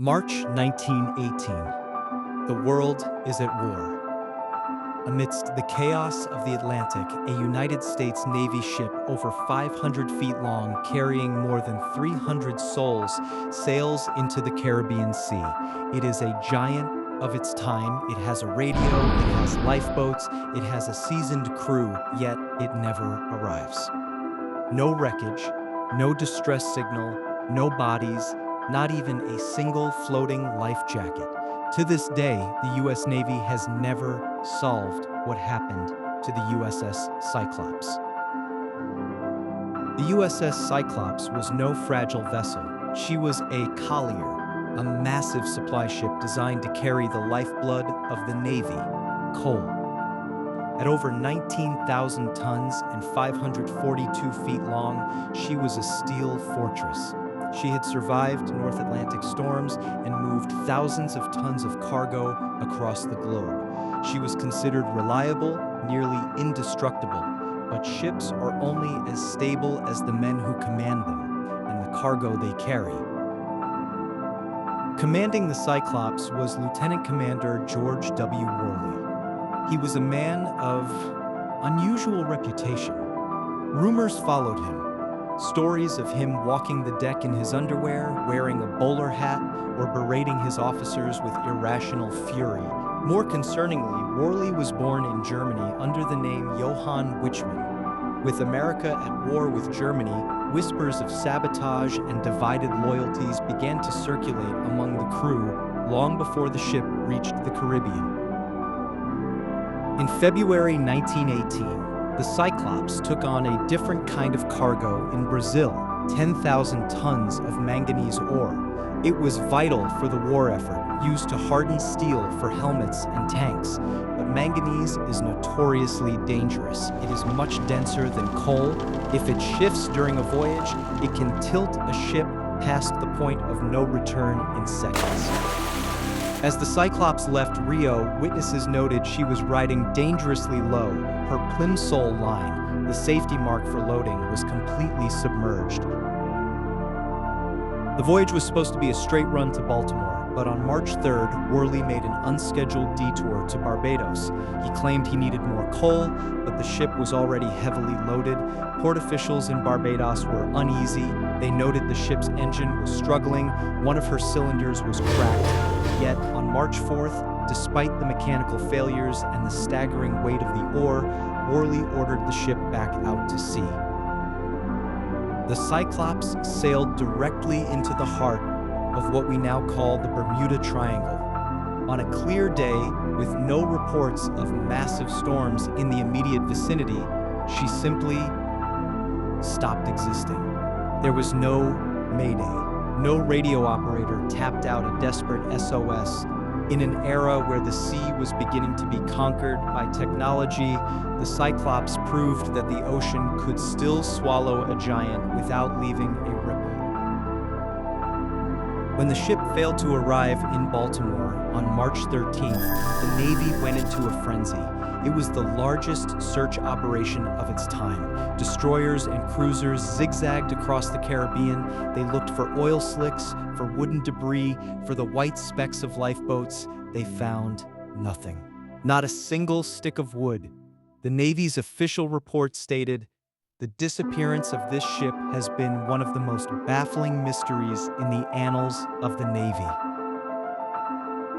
March 1918. The world is at war. Amidst the chaos of the Atlantic, a United States Navy ship over 500 feet long, carrying more than 300 souls, sails into the Caribbean Sea. It is a giant of its time. It has a radio, it has lifeboats, it has a seasoned crew, yet it never arrives. No wreckage, no distress signal, no bodies, not even a single floating life jacket. To this day, the U.S. Navy has never solved what happened to the USS Cyclops. The USS Cyclops was no fragile vessel. She was a collier, a massive supply ship designed to carry the lifeblood of the Navy, coal. At over 19,000 tons and 542 feet long, she was a steel fortress. She had survived North Atlantic storms and moved thousands of tons of cargo across the globe. She was considered reliable, nearly indestructible, but ships are only as stable as the men who command them and the cargo they carry. Commanding the Cyclops was Lieutenant Commander George W. Worley. He was a man of unusual reputation. Rumors followed him. Stories of him walking the deck in his underwear, wearing a bowler hat, or berating his officers with irrational fury. More concerningly, Worley was born in Germany under the name Johann Wichmann. With America at war with Germany, whispers of sabotage and divided loyalties began to circulate among the crew long before the ship reached the Caribbean. In February 1918, the Cyclops took on a different kind of cargo in Brazil, 10,000 tons of manganese ore. It was vital for the war effort, used to harden steel for helmets and tanks. But manganese is notoriously dangerous. It is much denser than coal. If it shifts during a voyage, it can tilt a ship past the point of no return in seconds. As the Cyclops left Rio, witnesses noted she was riding dangerously low. Her plimsoll line, the safety mark for loading, was completely submerged. The voyage was supposed to be a straight run to Baltimore, but on March 3rd, Worley made an unscheduled detour to Barbados. He claimed he needed more coal, but the ship was already heavily loaded. Port officials in Barbados were uneasy. They noted the ship's engine was struggling. One of her cylinders was cracked. Yet, on March 4th, despite the mechanical failures and the staggering weight of the ore, Worley ordered the ship back out to sea. The Cyclops sailed directly into the heart of what we now call the Bermuda Triangle. On a clear day, with no reports of massive storms in the immediate vicinity, she simply stopped existing. There was no mayday. No radio operator tapped out a desperate SOS. In an era where the sea was beginning to be conquered by technology, the Cyclops proved that the ocean could still swallow a giant without leaving a ripple. When the ship failed to arrive in Baltimore on March 13th, the Navy went into a frenzy. It was the largest search operation of its time. Destroyers and cruisers zigzagged across the Caribbean. They looked for oil slicks, for wooden debris, for the white specks of lifeboats. They found nothing. Not a single stick of wood. The Navy's official report stated, "The disappearance of this ship has been one of the most baffling mysteries in the annals of the Navy."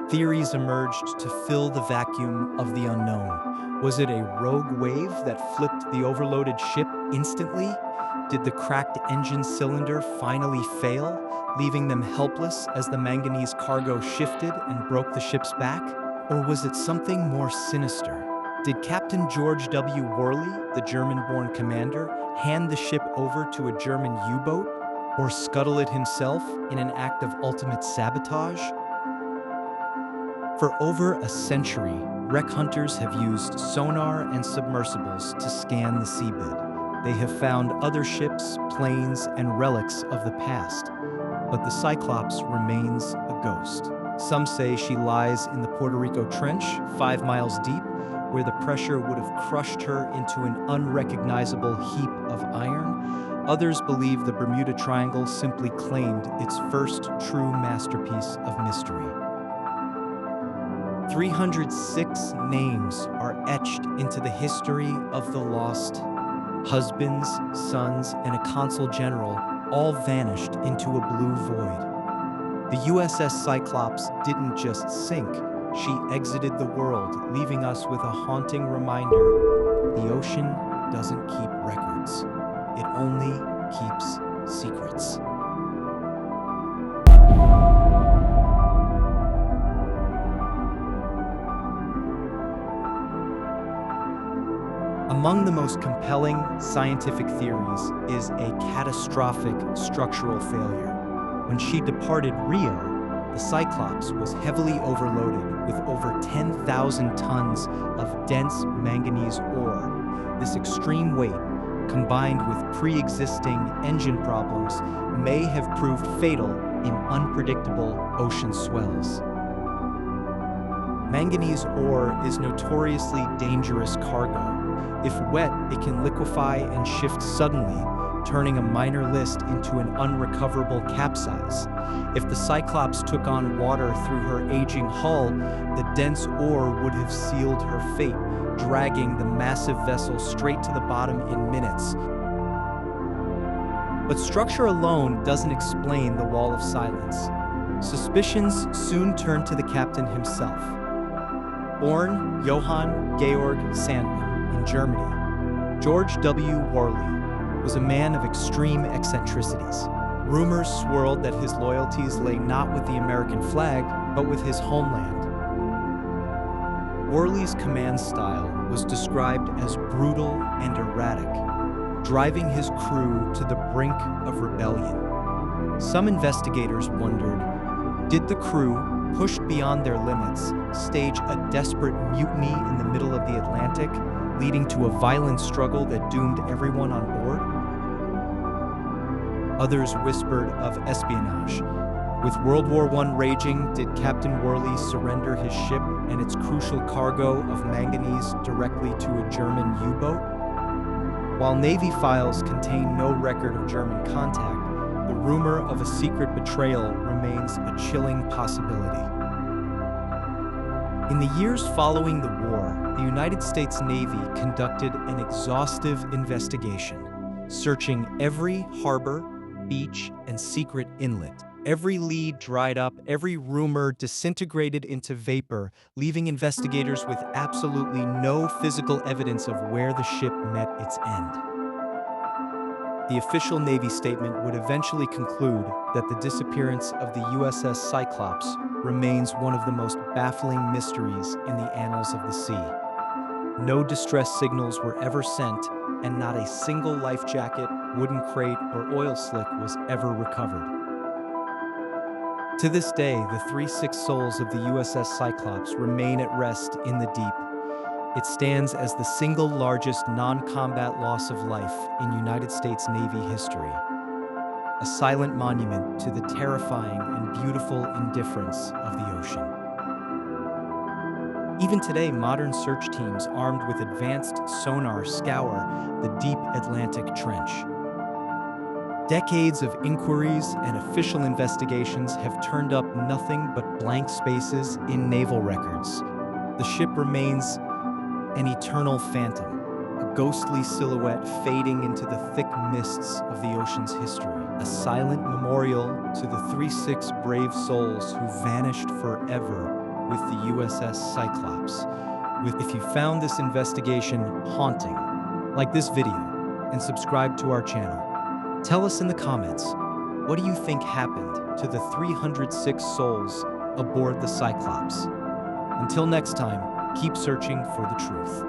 Theories emerged to fill the vacuum of the unknown. Was it a rogue wave that flipped the overloaded ship instantly? Did the cracked engine cylinder finally fail, leaving them helpless as the manganese cargo shifted and broke the ship's back? Or was it something more sinister? Did Captain George W. Worley, the German-born commander, hand the ship over to a German U-boat? Or scuttle it himself in an act of ultimate sabotage? For over a century, wreck hunters have used sonar and submersibles to scan the seabed. They have found other ships, planes, and relics of the past. But the Cyclops remains a ghost. Some say she lies in the Puerto Rico Trench, 5 miles deep, where the pressure would have crushed her into an unrecognizable heap of iron. Others believe the Bermuda Triangle simply claimed its first true masterpiece of mystery. 306 names are etched into the history of the lost. Husbands, sons, and a consul general all vanished into a blue void. The USS Cyclops didn't just sink, she exited the world, leaving us with a haunting reminder: the ocean doesn't keep records, it only keeps secrets. Among the most compelling scientific theories is a catastrophic structural failure. When she departed Rio, the Cyclops was heavily overloaded with over 10,000 tons of dense manganese ore. This extreme weight, combined with pre-existing engine problems, may have proved fatal in unpredictable ocean swells. Manganese ore is notoriously dangerous cargo. If wet, it can liquefy and shift suddenly, turning a minor list into an unrecoverable capsize. If the Cyclops took on water through her aging hull, the dense ore would have sealed her fate, dragging the massive vessel straight to the bottom in minutes. But structure alone doesn't explain the wall of silence. Suspicions soon turned to the captain himself. Born Johann Georg Sandmann in Germany, George W. Worley was a man of extreme eccentricities. Rumors swirled that his loyalties lay not with the American flag, but with his homeland. Worley's command style was described as brutal and erratic, driving his crew to the brink of rebellion. Some investigators wondered, did the crew, pushed beyond their limits, stage a desperate mutiny in the middle of the Atlantic, leading to a violent struggle that doomed everyone on board? Others whispered of espionage. With World War I raging, did Captain Worley surrender his ship and its crucial cargo of manganese directly to a German U-boat? While Navy files contain no record of German contact, the rumor of a secret betrayal remains a chilling possibility. In the years following the war, the United States Navy conducted an exhaustive investigation, searching every harbor, beach, and secret inlet. Every lead dried up, every rumor disintegrated into vapor, leaving investigators with absolutely no physical evidence of where the ship met its end. The official Navy statement would eventually conclude that the disappearance of the USS Cyclops remains one of the most baffling mysteries in the annals of the sea. No distress signals were ever sent, and not a single life jacket, wooden crate, or oil slick was ever recovered. To this day, the 36 souls of the USS Cyclops remain at rest in the deep. It stands as the single largest non-combat loss of life in United States Navy history, a silent monument to the terrifying and beautiful indifference of the ocean. Even today, modern search teams armed with advanced sonar scour the deep Atlantic trench. Decades of inquiries and official investigations have turned up nothing but blank spaces in naval records. The ship remains an eternal phantom, a ghostly silhouette fading into the thick mists of the ocean's history, a silent memorial to the 36 brave souls who vanished forever with the USS Cyclops. If you found this investigation haunting, like this video and subscribe to our channel. Tell us in the comments, what do you think happened to the 306 souls aboard the Cyclops? Until next time, keep searching for the truth.